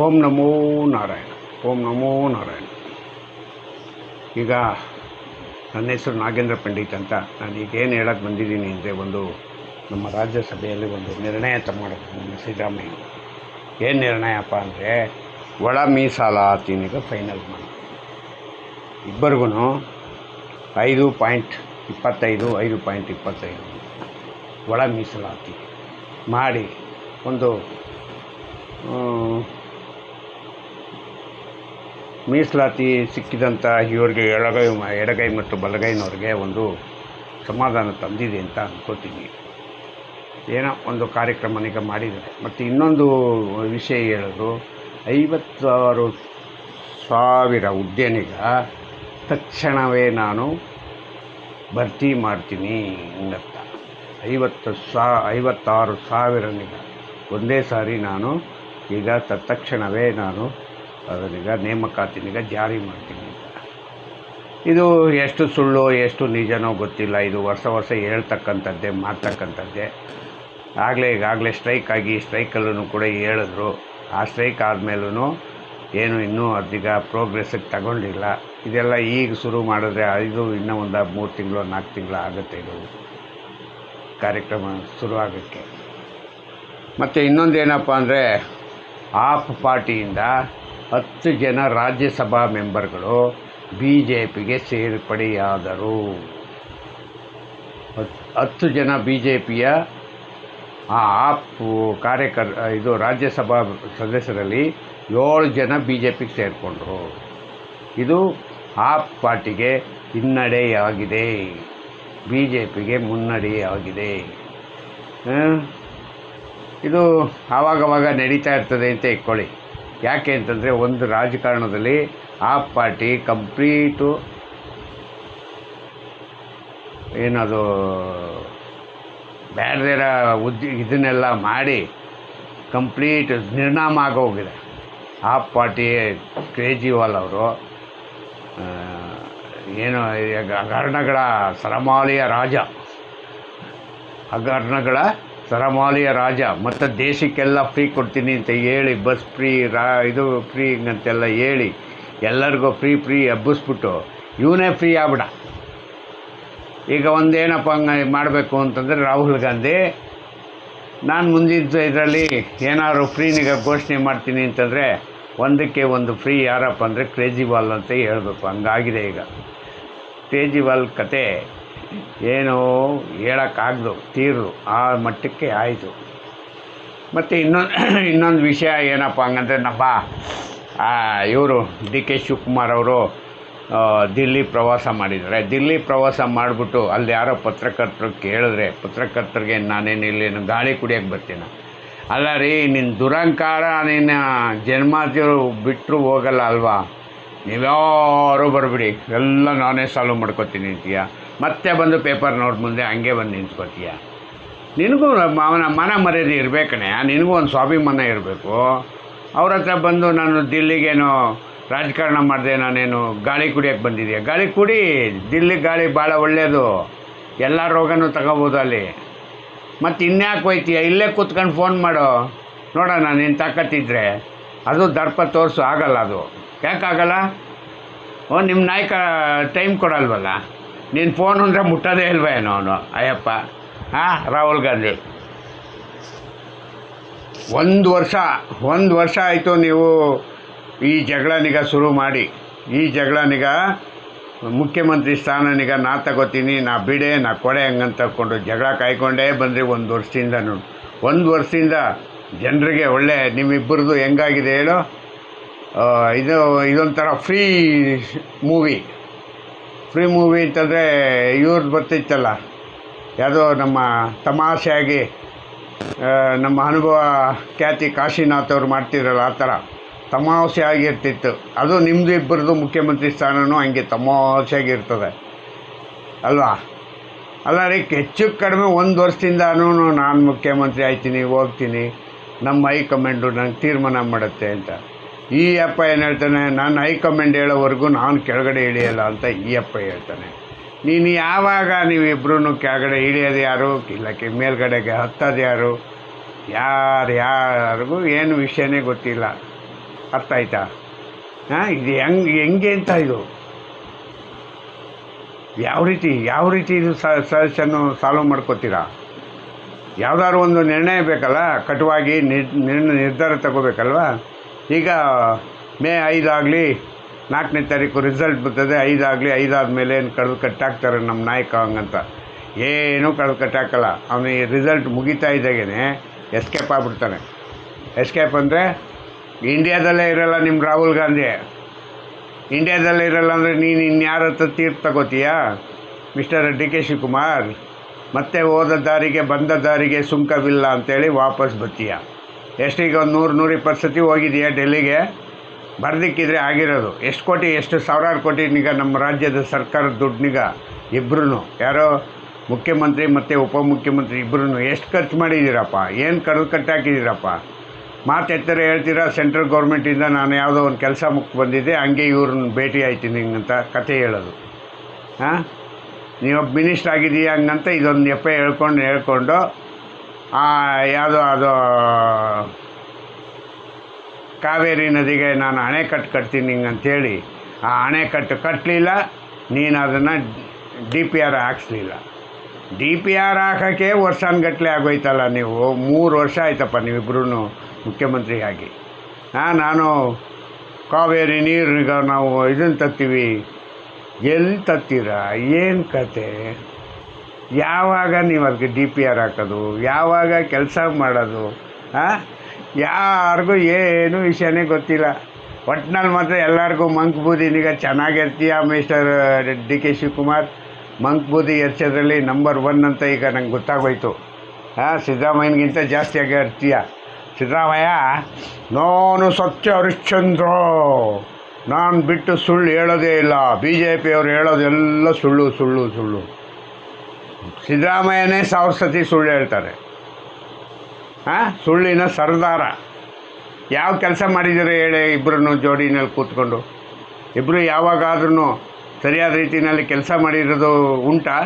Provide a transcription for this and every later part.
ಓಂ ನಮೋ ನಾರಾಯಣ. ಓಂ ನಮೋ ನಾರಾಯಣ. ಈಗ ನನ್ನ ಹೆಸರು ನಾಗೇಂದ್ರ ಪಂಡಿತ್ ಅಂತ. ನಾನು ಈಗೇನು ಹೇಳಕ್ಕೆ ಬಂದಿದ್ದೀನಿ ಅಂದರೆ, ನಮ್ಮ ರಾಜ್ಯಸಭೆಯಲ್ಲಿ ನಿರ್ಣಯ ತಗೊಂಡು ಸಿದ್ದರಾಮಯ್ಯ ಏನು ನಿರ್ಣಯಪ್ಪ ಅಂದರೆ, ಒಳ ಮೀಸಲಾತಿನಿಗೆ ಫೈನಲ್ ಮಾಡಿ ಇಬ್ಬರಿಗೂ 5.25 5.25 ಒಳ ಮೀಸಲಾತಿ ಮಾಡಿ ಮೀಸಲಾತಿ ಸಿಕ್ಕಿದಂಥ ಇವರಿಗೆ ಎಡಗೈ ಮತ್ತು ಬಲಗೈನವ್ರಿಗೆ ಸಮಾಧಾನ ತಂದಿದೆ ಅಂತ ಅಂದ್ಕೋತೀನಿ. ಏನೋ ಒಂದು ಕಾರ್ಯಕ್ರಮನೀಗ ಮಾಡಿದ್ದಾರೆ. ಮತ್ತು ಇನ್ನೊಂದು ವಿಷಯ ಹೇಳೋದು, 56,000 ಹುದ್ದೆನೀಗ ತಕ್ಷಣವೇ ನಾನು ಭರ್ತಿ ಮಾಡ್ತೀನಿ ಅಂತ. 56,000 ಒಂದೇ ಸಾರಿ ನಾನು ಈಗ ತಕ್ಷಣವೇ ನಾನು ಅದನ್ನೀಗ ನೇಮಕಾತಿನೀಗ ಜಾರಿ ಮಾಡ್ತೀನಿ ಅಂತ. ಇದು ಎಷ್ಟು ಸುಳ್ಳು ಎಷ್ಟು ನಿಜನೋ ಗೊತ್ತಿಲ್ಲ. ಇದು ವರ್ಷ ಹೇಳ್ತಕ್ಕಂಥದ್ದೇ ಮಾಡ್ತಕ್ಕಂಥದ್ದೇ. ಈಗಾಗಲೇ ಸ್ಟ್ರೈಕಲ್ಲೂ ಕೂಡ ಹೇಳಿದ್ರು. ಆ ಸ್ಟ್ರೈಕ್ ಆದಮೇಲೂ ಇನ್ನೂ ಅದೀಗ ಪ್ರೋಗ್ರೆಸ್ಸಿಗೆ ತಗೊಂಡಿಲ್ಲ. ಇದೆಲ್ಲ ಈಗ ಶುರು ಮಾಡಿದ್ರೆ ಇನ್ನೂ ಒಂದು 3 ತಿಂಗಳು 4 ತಿಂಗಳು ಆಗುತ್ತೆ ಇದು ಕಾರ್ಯಕ್ರಮ ಶುರು ಆಗೋಕ್ಕೆ. ಮತ್ತು ಇನ್ನೊಂದೇನಪ್ಪ ಅಂದರೆ, ಆಪ್ ಪಾರ್ಟಿಯಿಂದ 10 ಜನ ರಾಜ್ಯಸಭಾ ಮೆಂಬರ್ಗಳು BJPಗೆ ಸೇರ್ಪಡೆಯಾದರು. 10 ಜನ BJPಯ ಆಪ್ ರಾಜ್ಯಸಭಾ ಸದಸ್ಯರಲ್ಲಿ 7 ಜನ BJPಗೆ ಸೇರಿಕೊಂಡ್ರು. ಇದು ಆಪ್ ಪಾರ್ಟಿಗೆ ಹಿನ್ನಡೆಯಾಗಿದೆ, BJPಗೆ ಮುನ್ನಡೆಯಾಗಿದೆ. ಇದು ಆವಾಗವಾಗ ನಡೀತಾ ಇರ್ತದೆ ಅಂತ ಇಟ್ಕೊಳ್ಳಿ. ಯಾಕೆ ಅಂತಂದರೆ, ಒಂದು ರಾಜಕಾರಣದಲ್ಲಿ ಆಪ್ ಪಾರ್ಟಿ ಕಂಪ್ಲೀಟು ಏನದು ಬೇಡದಿರೋ ಇದನ್ನೆಲ್ಲ ಮಾಡಿ ಕಂಪ್ಲೀಟ್ ನಿರ್ನಾಮ ಆಗೋಗಿದೆ. ಆಪ್ ಪಾರ್ಟಿ ಕೇಜ್ರಿವಾಲ್ ಅವರು ಹಗರಣಗಳ ಸರಮಾಲೆಯ ರಾಜ ಮತ್ತು ದೇಶಕ್ಕೆಲ್ಲ ಫ್ರೀ ಕೊಡ್ತೀನಿ ಅಂತ ಹೇಳಿ, ಬಸ್ ಫ್ರೀ ಇದು ಫ್ರೀ ಅಂತೆಲ್ಲ ಹೇಳಿ ಎಲ್ಲರಿಗೂ ಫ್ರೀ ಹಬ್ಬಿಸ್ಬಿಟ್ಟು ಇವನೇ ಫ್ರೀ ಆಗ್ಬಿಡ. ಈಗ ಒಂದೇನಪ್ಪ ಹಂಗೆ ಮಾಡಬೇಕು ಅಂತಂದರೆ, ರಾಹುಲ್ ಗಾಂಧಿ ನಾನು ಮುಂದಿನ ಇದರಲ್ಲಿ ಏನಾದ್ರು ಫ್ರೀನಿಗ ಘೋಷಣೆ ಮಾಡ್ತೀನಿ ಅಂತಂದರೆ ಒಂದಕ್ಕೆ ಒಂದು ಫ್ರೀ ಯಾರಪ್ಪ ಅಂದರೆ ಕೇಜ್ರಿವಾಲ್ ಅಂತ ಹೇಳಬೇಕು. ಹಂಗಾಗಿದೆ ಈಗ ಕೇಜ್ರಿವಾಲ್ ಕತೆ. ಏನೋ ಹೇಳೋಕ್ಕಾಗ್ದು ತೀರು ಆ ಮಟ್ಟಕ್ಕೆ ಆಯಿತು. ಮತ್ತು ಇನ್ನೊಂದು ವಿಷಯ ಏನಪ್ಪ ಹಂಗಂದರೆ, ಇವರು DK ಶಿವಕುಮಾರ್ ಅವರು ದಿಲ್ಲಿ ಪ್ರವಾಸ ಮಾಡಿದ್ದಾರೆ. ದಿಲ್ಲಿ ಪ್ರವಾಸ ಮಾಡಿಬಿಟ್ಟು ಅಲ್ಲಿ ಯಾರೋ ಪತ್ರಕರ್ತರು ಕೇಳಿದ್ರೆ, ಪತ್ರಕರ್ತರಿಗೆ ನಾನೇನು ಗಾಳಿ ಕುಡಿಯೋಕ್ಕೆ ಬರ್ತೀನಿ. ಅಲ್ಲ ರೀ, ನಿನ್ನ ದುರಂಕಾರ, ನಿನ್ನ ಜನ್ಮಾತಿಯವರು ಬಿಟ್ಟರು ಹೋಗಲ್ಲ ಅಲ್ವಾ, ನೀವ್ಯಾರು ಬರಬಿಡಿ, ಎಲ್ಲ ನಾನೇ ಸಾಲ್ವ್ ಮಾಡ್ಕೊತೀನಿ ಅಂತೀಯ. ಮತ್ತೆ ಬಂದು ಪೇಪರ್ ನೋಟ್ ಮುಂದೆ ಹಂಗೆ ಬಂದು ನಿಂತ್ಕೋತೀಯ. ನಿನಗೂ ಮನ ಮರ್ಯಾದೆ ಇರಬೇಕಣೆ, ನಿನಗೂ ಒಂದು ಸ್ವಾಭಿಮಾನ ಇರಬೇಕು. ಅವ್ರ ಹತ್ರ ಬಂದು ನಾನು ದಿಲ್ಲಿಗೇನೋ ರಾಜಕಾರಣ ಮಾಡಿದೆ, ನಾನೇನು ಗಾಳಿ ಕುಡಿಯೋಕ್ಕೆ ಬಂದಿದೆಯಾ? ಗಾಳಿ ಕುಡಿ, ದಿಲ್ಲಿ ಗಾಳಿ ಭಾಳ ಒಳ್ಳೆಯದು, ಎಲ್ಲ ರೋಗನೂ ತಗೋಬೋದು ಅಲ್ಲಿ. ಮತ್ತು ಇನ್ಯಾಕೆ ಹೋಯ್ತೀಯ? ಇಲ್ಲೇ ಕೂತ್ಕೊಂಡು ಫೋನ್ ಮಾಡು ನೋಡೋಣ, ನೀನು ತಾಕತ್ತಿದ್ರೆ. ಅದು ದರ್ಪ ತೋರಿಸು. ಆಗಲ್ಲ, ಅದು ಯಾಕಾಗಲ್ಲ? ನಿಮ್ಮ ನಾಯಕ ಟೈಮ್ ಕೊಡಲ್ವಲ್ಲ. ನೀನು ಫೋನ್ ಅಂದರೆ ಮುಟ್ಟೋದೇ ಇಲ್ವೇನೋ ಅವನು, ಅಯ್ಯಪ್ಪ. ರಾಹುಲ್ ಗಾಂಧಿ ಒಂದು ವರ್ಷ ಆಯಿತು ನೀವು ಈ ಜಗಳನಿಗ ಶುರು ಮಾಡಿ. ಈ ಜಗಳನಿಗ ಮುಖ್ಯಮಂತ್ರಿ ಸ್ಥಾನನಿಗ ನಾ ತಗೋತೀನಿ, ನಾ ಬಿಡೆ, ನಾ ಕೊಡೆ ಹಂಗಂತ ತಗೊಂಡು ಜಗಳ ಕಾಯ್ಕೊಂಡೇ ಬಂದರೆ ಒಂದು ವರ್ಷದಿಂದ ಜನರಿಗೆ ಒಳ್ಳೆ ನಿಮ್ಮಿಬ್ಬರದು ಹೆಂಗಾಗಿದೆ ಹೇಳು. ಇದೊಂಥರ ಫ್ರೀ ಮೂವಿ ಅಂತಂದರೆ ಇವ್ರದ್ದು ಬರ್ತಿತ್ತಲ್ಲ, ಯಾವುದೋ ನಮ್ಮ ತಮಾಷೆಯಾಗಿ ನಮ್ಮ ಅನುಭವ ಖ್ಯಾತಿ ಕಾಶಿನಾಥ್ ಅವ್ರು ಮಾಡ್ತಿದ್ರಲ್ಲ, ಆ ಥರ ತಮಾಷೆಯಾಗಿರ್ತಿತ್ತು. ಅದು ನಿಮ್ಮದು ಇಬ್ಬರದು ಮುಖ್ಯಮಂತ್ರಿ ಸ್ಥಾನವೂ ಹಂಗೆ ತಮಾಷೆಯಾಗಿರ್ತದೆ ಅಲ್ವಾ? ಅಲ್ಲ ರೀ, ಹೆಚ್ಚು ಕಡಿಮೆ 1 ವರ್ಷದಿಂದನೂ ನಾನು ಮುಖ್ಯಮಂತ್ರಿ ಆಯ್ತೀನಿ, ಹೋಗ್ತೀನಿ, ನಮ್ಮ ಹೈಕಮಾಂಡು ನಂಗೆ ತೀರ್ಮಾನ ಮಾಡುತ್ತೆ ಅಂತ. ಈ ಅಪ್ಪ ಏನು ಹೇಳ್ತಾನೆ, ನಾನು ಹೈಕಮಾಂಡ್ ಹೇಳೋವರೆಗೂ ನಾನು ಕೆಳಗಡೆ ಇಳಿಯಲ್ಲ ಅಂತ ಈ ಅಪ್ಪ ಹೇಳ್ತಾನೆ. ನೀನು ಯಾವಾಗ ನೀವಿಬ್ಬರೂ ಕೆಳಗಡೆ ಇಳಿಯೋದು ಯಾರು, ಇಲ್ಲಕ್ಕೆ ಮೇಲ್ಗಡೆಗೆ ಹತ್ತೋದು ಯಾರು, ಯಾರಿಗೂ ಏನು ವಿಷಯನೇ ಗೊತ್ತಿಲ್ಲ. ಅರ್ಥ ಆಯ್ತಾ? ಇದು ಹೆಂಗೆ ಅಂತ ಇದು ಯಾವ ರೀತಿ ಇದು ಸಜೆಷನ್ನು ಸಾಲ್ವ್ ಮಾಡ್ಕೋತೀರಾ? ಯಾವುದಾದ್ರು ಒಂದು ನಿರ್ಣಯ ಬೇಕಲ್ಲ, ಕಟುವಾಗಿ ನಿರ್ಧಾರ ತಗೋಬೇಕಲ್ವ. ಈಗ ಮೇ 5 ಆಗಲಿ, 4ನೇ ತಾರೀಕು ರಿಸಲ್ಟ್ ಬರ್ತದೆ, 5 ಆಗಲಿ, 5 ಆದಮೇಲೆ ಏನು ಕಡ್ದು ಕಟ್ಟಾಕ್ತಾರೆ ನಮ್ಮ ನಾಯಕ ಹಂಗಂತ. ಏನೂ ಕಡ್ದು ಕಟ್ಟಾಕಲ್ಲ. ಅವನಿಗೆ ರಿಸಲ್ಟ್ ಮುಗಿತಾ ಇದ್ದಾಗೇ ಎಸ್ಕೇಪ್ ಆಗಿಬಿಡ್ತಾನೆ. ಎಸ್ಕೇಪ್ ಅಂದರೆ ಇಂಡಿಯಾದಲ್ಲೇ ಇರೋಲ್ಲ ನಿಮ್ಮ ರಾಹುಲ್ ಗಾಂಧಿ. ಇಂಡಿಯಾದಲ್ಲೇ ಇರೋಲ್ಲ ಅಂದರೆ ನೀನು ಇನ್ಯಾರ ಹತ್ರ ತೀರ್ಪು ತಗೋತೀಯಾ ಮಿಸ್ಟರ್ ಡಿ ಕೆ ಶಿವಕುಮಾರ್? ಮತ್ತೆ ಹೋದ ದಾರಿಗೆ ಬಂದ ದಾರಿಗೆ ಸುಂಕವಿಲ್ಲ ಅಂತೇಳಿ ವಾಪಸ್ ಬರ್ತೀಯ. ಎಷ್ಟೀಗ ಒಂದು 100-120 ಸತಿ ಹೋಗಿದೆಯಾ ಡೆಲ್ಲಿಗೆ? ಬರ್ದಿಕ್ಕಿದ್ರೆ ಆಗಿರೋದು ಎಷ್ಟು ಕೋಟಿ, ಎಷ್ಟು ಸಾವಿರಾರು ಕೋಟಿನೀಗ ನಮ್ಮ ರಾಜ್ಯದ ಸರ್ಕಾರದ ದುಡ್ಡನ್ನೀಗ ಇಬ್ಬರೂ, ಯಾರೋ ಮುಖ್ಯಮಂತ್ರಿ ಮತ್ತು ಉಪಮುಖ್ಯಮಂತ್ರಿ ಇಬ್ಬರೂ ಎಷ್ಟು ಖರ್ಚು ಮಾಡಿದ್ದೀರಪ್ಪ? ಏನು ಕಡ್ದು ಕಟ್ಟಾಕಿದ್ದೀರಪ್ಪ? ಮಾತೆತ್ತರ ಹೇಳ್ತೀರಾ ಸೆಂಟ್ರಲ್ ಗೌರ್ಮೆಂಟಿಂದ ನಾನು ಯಾವುದೋ ಒಂದು ಕೆಲಸ ಮುಖ್ಯ ಬಂದಿದ್ದೆ, ಹಂಗೆ ಇವ್ರನ್ನ ಭೇಟಿ ಆಯ್ತೀನಿ ಹಿಂಗಂತ ಕತೆ ಹೇಳೋದು. ನೀವೊಬ್ಬ ಮಿನಿಸ್ಟ್ರ್ ಆಗಿದೆಯಾ ಹಂಗಂತ ಇದೊಂದು ನೆಪ ಹೇಳ್ಕೊಂಡು ಯಾವುದೋ ಅದು ಕಾವೇರಿ ನದಿಗೆ ನಾನು ಅಣೆಕಟ್ಟು ಕಟ್ತೀನಿ ಹಿಂಗಂತೇಳಿ ಆ ಅಣೆಕಟ್ಟು ಕಟ್ಟಲಿಲ್ಲ, ನೀನು ಅದನ್ನು DPR ಹಾಕ್ಸಲಿಲ್ಲ. DPR ಹಾಕೋಕ್ಕೆ ವರ್ಷಾನುಗಟ್ಟಲೆ ಆಗೋಯ್ತಲ್ಲ. ನೀವು 3 ವರ್ಷ ಆಯ್ತಪ್ಪ ನೀವಿಬ್ಬರೂ ಮುಖ್ಯಮಂತ್ರಿ ಆಗಿ. ನಾನು ಕಾವೇರಿ ನೀರಿಗೆ ನಾವು ಇದನ್ನು ತರ್ತೀವಿ. ಎಲ್ಲಿ ತರ್ತೀರಾ? ಏನು ಕತೆ? ಯಾವಾಗ ನೀವು ಅದಕ್ಕೆ DPR ಹಾಕೋದು? ಯಾವಾಗ ಕೆಲಸ ಮಾಡೋದು? ಯಾರಿಗೂ ಏನು ವಿಷಯನೇ ಗೊತ್ತಿಲ್ಲ. ಒಟ್ಟಿನಲ್ಲಿ ಮಾತ್ರ ಎಲ್ಲರಿಗೂ ಮಂಕ್ ಬೂದಿನೀಗ ಚೆನ್ನಾಗಿರ್ತೀಯ ಮಿಸ್ಟರ್ ಡಿ ಕೆ ಶಿವಕುಮಾರ್. ಮಂಕ್ ಬೂದಿ ಎರ್ಚೋದ್ರಲ್ಲಿ ನಂಬರ್ 1 ಅಂತ ಈಗ ನಂಗೆ ಗೊತ್ತಾಗೋಯ್ತು. ಸಿದ್ದರಾಮಯ್ಯನಿಗಿಂತ ಜಾಸ್ತಿಯಾಗಿ ಇರ್ತೀಯ. ಸಿದ್ದರಾಮಯ್ಯ ನಾನು ಸತ್ಯ ಹರಿಶ್ಚಂದ್ರ, ನಾನು ಬಿಟ್ಟು ಸುಳ್ಳು ಹೇಳೋದೇ ಇಲ್ಲ, BJP ಅವ್ರು ಹೇಳೋದೆಲ್ಲ ಸುಳ್ಳು. ಸಿದ್ದರಾಮಯ್ಯನೇ 1000 ಸತಿ ಸುಳ್ಳು ಹೇಳ್ತಾರೆ. ಸುಳ್ಳಿನ ಸರ್ದಾರ. ಯಾವ ಕೆಲಸ ಮಾಡಿದ್ದೀರೋ ಹೇಳಿ ಇಬ್ಬರೂ ಜೋಡಿನಲ್ಲಿ ಕೂತ್ಕೊಂಡು? ಇಬ್ಬರು ಯಾವಾಗಾದ್ರೂ ಸರಿಯಾದ ರೀತಿಯಲ್ಲಿ ಕೆಲಸ ಮಾಡಿರೋದು ಉಂಟಾ?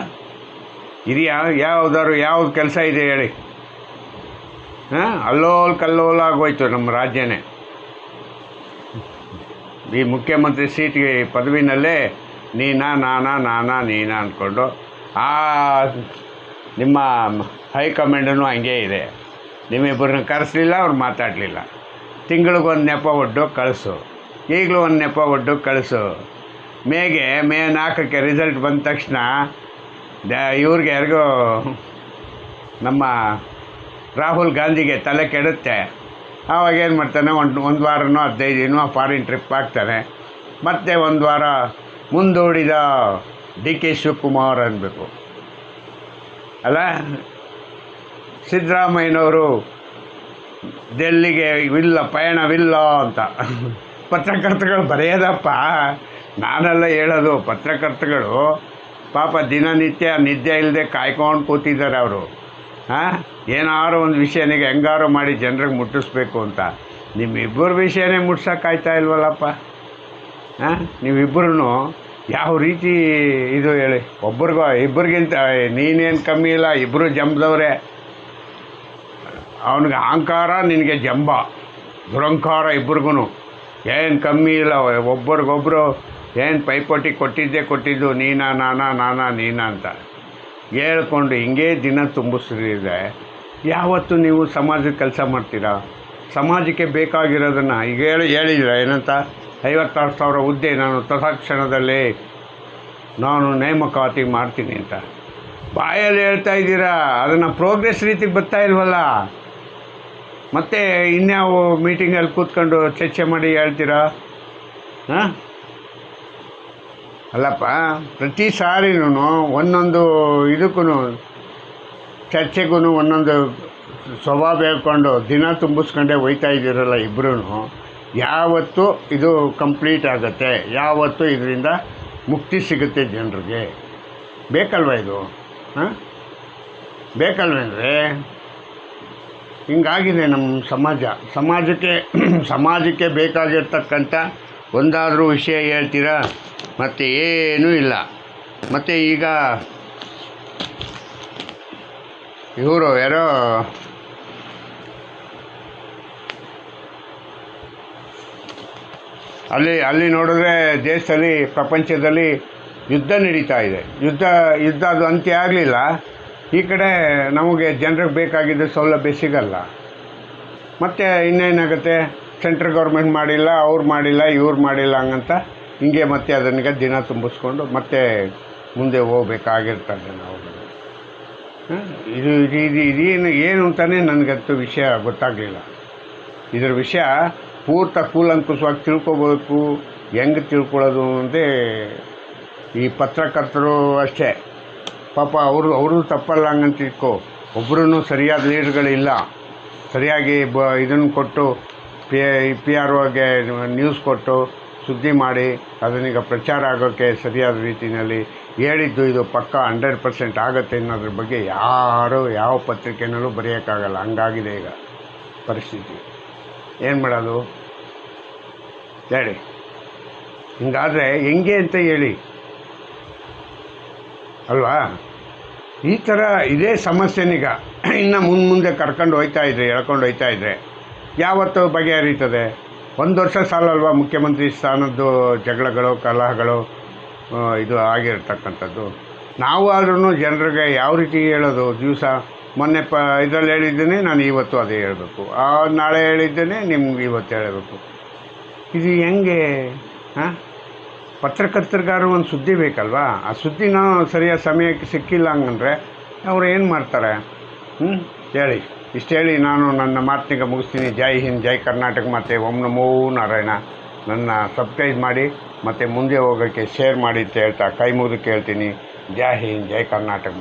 ಇದೆಯಾ? ಯಾವ್ದು ಕೆಲಸ ಇದೆ ಹೇಳಿ? ಅಲ್ಲೋಲ್ ಕಲ್ಲೋಲ ಆಗೋಯ್ತು ನಮ್ಮ ರಾಜ್ಯನೇ. ಈ ಮುಖ್ಯಮಂತ್ರಿ ಸೀಟ್ಗೆ ಪದವಿನಲ್ಲೇ ನೀನಾ ಅಂದ್ಕೊಂಡು ನಿಮ್ಮ ಹೈಕಮಾಂಡೂ ಹಂಗೇ ಇದೆ. ನಿಮ್ಮಿಬ್ಬರನ್ನ ಕರೆಸಲಿಲ್ಲ, ಅವ್ರು ಮಾತಾಡಲಿಲ್ಲ. ತಿಂಗಳಿಗೊಂದು ನೆಪ ಒಡ್ಡು ಕಳಿಸು, ಈಗಲೂ ಒಂದು ನೆಪ ಒಡ್ಡು ಕಳಿಸು. ಮೇ 4ಕ್ಕೆ ರಿಸಲ್ಟ್ ಬಂದ ತಕ್ಷಣ ಇವ್ರಿಗೆ ಯಾರಿಗೋ ನಮ್ಮ ರಾಹುಲ್ ಗಾಂಧಿಗೆ ತಲೆ ಕೆಡುತ್ತೆ. ಆವಾಗೇನು ಮಾಡ್ತಾನೆ, ಒಂದು ವಾರನೋ 15 ದಿನ ಫಾರಿನ್ ಟ್ರಿಪ್ ಆಗ್ತಾನೆ. ಮತ್ತೆ ಒಂದು ವಾರ ಮುಂದೂಡಿದ ಡಿ ಕೆ ಶಿವಕುಮಾರ್ ಅನ್ನಬೇಕು ಅಲ್ಲ. ಸಿದ್ದರಾಮಯ್ಯನವರು ಡೆಲ್ಲಿಗೆ ಪಯಣವಿಲ್ಲ ಅಂತ ಪತ್ರಕರ್ತಗಳು ಬರೆಯೋದಪ್ಪ, ನಾನೆಲ್ಲ ಹೇಳೋದು. ಪತ್ರಕರ್ತಗಳು ಪಾಪ ದಿನನಿತ್ಯ ನಿದ್ದೆ ಇಲ್ಲದೆ ಕಾಯ್ಕೊಂಡು ಕೂತಿದ್ದಾರೆ ಅವರು. ಏನಾರು ಒಂದು ವಿಷಯನಿಗೆ ಹೆಂಗಾರು ಮಾಡಿ ಜನರಿಗೆ ಮುಟ್ಟಿಸ್ಬೇಕು ಅಂತ. ನಿಮ್ಮಿಬ್ಬರ ವಿಷಯನೇ ಮುಟ್ಸೋಕ್ಕಾಯ್ತಾ ಇಲ್ವಲ್ಲಪ್ಪ. ನೀವಿಬ್ಬರೂ ಯಾವ ರೀತಿ ಇದು ಹೇಳಿ? ಇಬ್ಬರಿಗಿಂತ ನೀನೇನು ಕಮ್ಮಿ ಇಲ್ಲ, ಇಬ್ಬರು ಜಂಬದವ್ರೆ. ಅವನಿಗೆ ಅಹಂಕಾರ, ನಿನಗೆ ಜಂಬ, ದುರಂಕಾರ. ಇಬ್ಬರಿಗೂ ಏನು ಕಮ್ಮಿ ಇಲ್ಲ. ಒಬ್ರಿಗೊಬ್ಬರು ಏನು ಪೈಪೋಟಿ ಕೊಟ್ಟಿದ್ದು ನೀನಾ ಅಂತ ಹೇಳ್ಕೊಂಡು ಹಿಂಗೆ ದಿನ ತುಂಬಿಸ್ತಿದೆ. ಯಾವತ್ತು ನೀವು ಸಮಾಜದ ಕೆಲಸ ಮಾಡ್ತೀರಾ? ಸಮಾಜಕ್ಕೆ ಬೇಕಾಗಿರೋದನ್ನು ಈಗ ಹೇಳಿದ್ರೆ ಏನಂತ 56,000 ಹುದ್ದೆ ನಾನು ತತ್ಕ್ಷಣದಲ್ಲಿ ನಾನು ನೇಮಕಾತಿ ಮಾಡ್ತೀನಿ ಅಂತ ಬಾಯಲ್ಲಿ ಹೇಳ್ತಾ ಇದ್ದೀರಾ. ಅದನ್ನು ಪ್ರೋಗ್ರೆಸ್ ರೀತಿಗೆ ಬರ್ತಾ ಇಲ್ವಲ್ಲ. ಮತ್ತೆ ಇನ್ಯಾವ ಮೀಟಿಂಗಲ್ಲಿ ಕೂತ್ಕೊಂಡು ಚರ್ಚೆ ಮಾಡಿ ಹೇಳ್ತೀರಾ? ಅಲ್ಲಪ್ಪ, ಪ್ರತಿ ಸಾರಿನೂ ಒಂದೊಂದು ಇದಕ್ಕೂ ಚರ್ಚೆಗೂ ಒಂದೊಂದು ಸ್ವಭಾವ ಹೇಳ್ಕೊಂಡು ದಿನ ತುಂಬಿಸ್ಕೊಂಡೇ ಹೋಯ್ತಾ ಇದ್ದೀರಲ್ಲ ಇಬ್ಬರೂ. ಯಾವತ್ತು ಇದು ಕಂಪ್ಲೀಟ್ ಆಗುತ್ತೆ? ಯಾವತ್ತು ಇದರಿಂದ ಮುಕ್ತಿ ಸಿಗುತ್ತೆ ಜನರಿಗೆ? ಬೇಕಲ್ವ ಇದು? ಬೇಕಲ್ವೇಂದರೆ ಹಿಂಗಾಗಿದೆ ನಮ್ಮ ಸಮಾಜಕ್ಕೆ ಬೇಕಾಗಿರ್ತಕ್ಕಂಥ ಒಂದಾದರೂ ವಿಷಯ ಹೇಳ್ತೀರಾ? ಮತ್ತು ಏನೂ ಇಲ್ಲ. ಮತ್ತು ಈಗ ಇವರು ಯಾರೋ ಅಲ್ಲಿ ನೋಡಿದ್ರೆ ದೇಶದಲ್ಲಿ ಪ್ರಪಂಚದಲ್ಲಿ ಯುದ್ಧ ನಡೀತಾ ಇದೆ. ಯುದ್ಧ ಅದು ಅಂತ್ಯ ಆಗಲಿಲ್ಲ. ಈ ಕಡೆ ನಮಗೆ ಜನರಿಗೆ ಬೇಕಾಗಿದ್ದ ಸೌಲಭ್ಯ ಸಿಗಲ್ಲ. ಮತ್ತು ಇನ್ನೇನಾಗುತ್ತೆ, ಸೆಂಟ್ರಲ್ ಗೌರ್ಮೆಂಟ್ ಮಾಡಿಲ್ಲ, ಅವ್ರು ಮಾಡಿಲ್ಲ, ಇವ್ರು ಮಾಡಿಲ್ಲ ಹಂಗಂತ ಹಿಂಗೆ ಮತ್ತೆ ಅದನ್ನಿಗೆ ದಿನ ತುಂಬಿಸ್ಕೊಂಡು ಮತ್ತೆ ಮುಂದೆ ಹೋಗ್ಬೇಕಾಗಿರ್ತದೆ ನಾವು. ಇದೇನು ಅಂತಲೇ ನನಗಂತೂ ವಿಷಯ ಗೊತ್ತಾಗಲಿಲ್ಲ. ಇದ್ರ ವಿಷಯ ಕೂಲಂಕುಷವಾಗಿ ತಿಳ್ಕೊಬೇಕು. ಹೆಂಗೆ ತಿಳ್ಕೊಳ್ಳೋದು ಅಂದರೆ ಈ ಪತ್ರಕರ್ತರು ಅಷ್ಟೇ ಪಾಪ ಅವರು ತಪ್ಪಲ್ಲ ಹಂಗಂತ ಇಟ್ಕೋ. ಒಬ್ಬರೂ ಸರಿಯಾದ ಲೀಡರ್ಗಳಿಲ್ಲ. ಸರಿಯಾಗಿ ಇದನ್ನು ಕೊಟ್ಟು ಪಿ ಆರ್ ಒಗೆ ನ್ಯೂಸ್ ಕೊಟ್ಟು ಸುದ್ದಿ ಮಾಡಿ ಅದನ್ನೀಗ ಪ್ರಚಾರ ಆಗೋಕ್ಕೆ ಸರಿಯಾದ ರೀತಿಯಲ್ಲಿ ಹೇಳಿದ್ದು ಇದು ಪಕ್ಕ 100% ಆಗುತ್ತೆ ಅನ್ನೋದ್ರ ಬಗ್ಗೆ ಯಾವ ಪತ್ರಿಕೆನಲ್ಲೂ ಬರೆಯೋಕ್ಕಾಗಲ್ಲ. ಹಂಗಾಗಿದೆ ಈಗ ಪರಿಸ್ಥಿತಿ. ಏನು ಮಾಡೋದು ಹೇಳಿ? ಹಿಂಗಾದರೆ ಹೆಂಗೆ ಅಂತ ಹೇಳಿ ಅಲ್ವಾ? ಈ ಥರ ಇದೇ ಸಮಸ್ಯೆನೀಗ ಇನ್ನು ಮುಂದೆ ಎಳ್ಕೊಂಡು ಹೋಗ್ತಾ ಇದ್ರೆ ಯಾವತ್ತು ಬಗೆಹರಿತದೆ? 1 ವರ್ಷ ಸಾಲಲ್ವಾ ಮುಖ್ಯಮಂತ್ರಿ ಸ್ಥಾನದ್ದು ಜಗಳಗಳು, ಕಲಹಗಳು ಇದು ಆಗಿರ್ತಕ್ಕಂಥದ್ದು? ನಾವು ಆದ್ರೂ ಜನರಿಗೆ ಯಾವ ರೀತಿ ಹೇಳೋದು? ದಿವಸ ಮೊನ್ನೆ ಇದರಲ್ಲಿ ಹೇಳಿದ್ದೇನೆ, ನಾನು ಇವತ್ತು ಅದೇ ಹೇಳಬೇಕು, ನಾಳೆ ಹೇಳಿದ್ದೇನೆ ನಿಮ್ಗೆ ಇವತ್ತು ಹೇಳಬೇಕು. ಇದು ಹೆಂಗೆ? ಪತ್ರಕರ್ತರಿಗಾರು ಒಂದು ಸುದ್ದಿ ಬೇಕಲ್ವಾ? ಆ ಸುದ್ದಿನ ಸರಿಯಾದ ಸಮಯಕ್ಕೆ ಸಿಕ್ಕಿಲ್ಲ ಹಂಗಂದ್ರೆ ಅವ್ರು ಏನು ಮಾಡ್ತಾರೆ? ಹೇಳಿ. ಇಷ್ಟು ಹೇಳಿ ನಾನು ನನ್ನ ಮಾತಿಗೆ ಮುಗಿಸ್ತೀನಿ. ಜೈ ಹಿಂದ್, ಜೈ ಕರ್ನಾಟಕ, ಮತ್ತು ಓಂ ನಮೋ ನಾರಾಯಣ. ನನ್ನ ಸಬ್ಸ್ಕ್ರೈಬ್ ಮಾಡಿ ಮತ್ತು ಮುಂದೆ ಹೋಗೋಕ್ಕೆ ಶೇರ್ ಮಾಡಿ ಅಂತ ಹೇಳ್ತಾ ಕೈ ಮುಗಿದು ಕೇಳ್ತೀನಿ. ಜೈ ಹಿಂದ್, ಜೈ ಕರ್ನಾಟಕ.